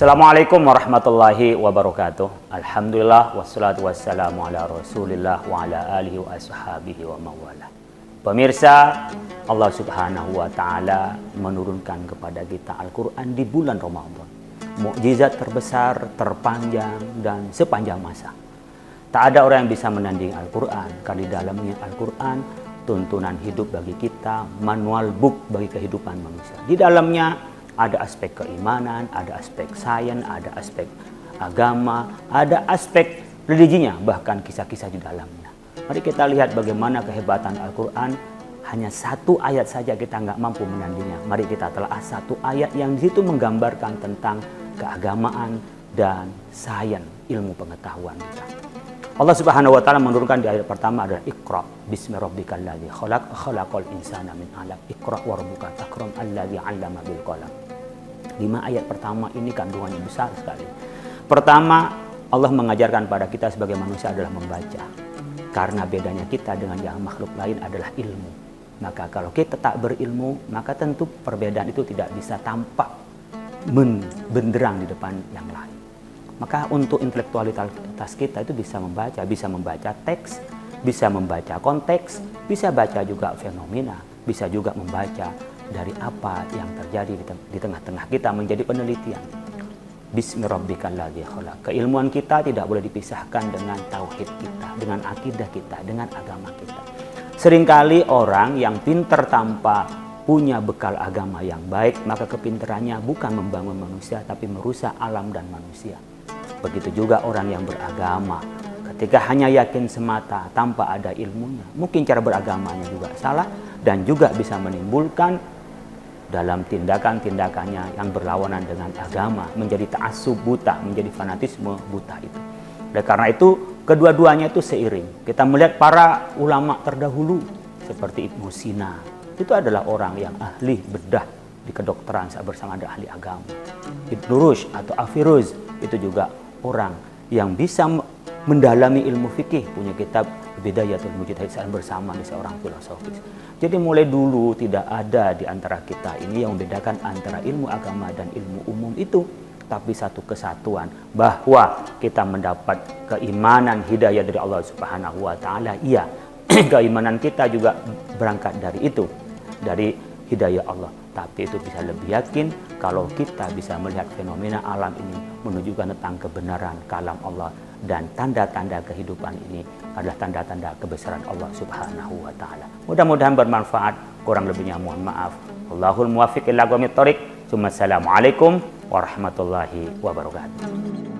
Assalamualaikum warahmatullahi wabarakatuh. Alhamdulillah wassalatu wassalamu ala Rasulillah wa ala alihi wa ashabihi wa mawala. Pemirsa, Allah Subhanahu wa taala menurunkan kepada kita Al-Qur'an di bulan Ramadan. Mukjizat terbesar, terpanjang dan sepanjang masa. Tak ada orang yang bisa menanding Al-Qur'an, karena di dalamnya Al-Qur'an tuntunan hidup bagi kita, manual book bagi kehidupan manusia. Di dalamnya ada aspek keimanan, ada aspek sains, ada aspek agama, ada aspek religinya, bahkan kisah-kisah di dalamnya. Mari kita lihat bagaimana kehebatan Al-Quran. Hanya satu ayat saja kita nggak mampu menandingnya. Mari kita telah satu ayat yang di situ menggambarkan tentang keagamaan dan sains, ilmu pengetahuan kita. Allah Subhanahu wa taala menurunkan di ayat pertama adalah Iqra bismi rabbikal ladzi khalaq khalaqal insana min 'alaq Iqra wa rabbuka akram alladzi 'allama bil qalam. 5 ayat pertama ini kandungannya besar sekali. Pertama, Allah mengajarkan pada kita sebagai manusia adalah membaca. Karena bedanya kita dengan yang makhluk lain adalah ilmu. Maka kalau kita tak berilmu, maka tentu perbedaan itu tidak bisa tampak benderang di depan yang lain. Maka untuk intelektualitas kita itu bisa membaca teks, bisa membaca konteks, bisa baca juga fenomena, bisa juga membaca dari apa yang terjadi di tengah-tengah kita menjadi penelitian. Bismi rabbikal ladzi khalaq. Keilmuan kita tidak boleh dipisahkan dengan tauhid kita, dengan akidah kita, dengan agama kita. Seringkali orang yang pintar tanpa punya bekal agama yang baik, maka kepintarannya bukan membangun manusia tapi merusak alam dan manusia. Begitu juga orang yang beragama, ketika hanya yakin semata tanpa ada ilmunya, mungkin cara beragamanya juga salah dan juga bisa menimbulkan dalam tindakan-tindakannya yang berlawanan dengan agama, menjadi ta'assub buta, menjadi fanatisme buta itu. Dan karena itu kedua-duanya itu seiring. Kita melihat para ulama terdahulu seperti Ibnu Sina, itu adalah orang yang ahli bedah di kedokteran bersama ada ahli agama. Ibnu Rushd atau Afiruz itu juga orang yang bisa mendalami ilmu fikih, punya kitab Bidayatul Mujtahid bersama di seorang filosofis. Jadi mulai dulu tidak ada di antara kita ini yang membedakan antara ilmu agama dan ilmu umum itu, tapi satu kesatuan bahwa kita mendapat keimanan hidayah dari Allah Subhanahu wa taala. Iya, keimanan kita juga berangkat dari itu, dari hidayah Allah. Tapi itu bisa lebih yakin kalau kita bisa melihat fenomena alam ini menunjukkan tentang kebenaran kalam Allah, dan tanda-tanda kehidupan ini adalah tanda-tanda kebesaran Allah Subhanahu wa taala. Mudah-mudahan bermanfaat, kurang lebihnya mohon maaf. Wallahul muwaffiq ila aqwamit thoriq. Assalamualaikum warahmatullahi wabarakatuh.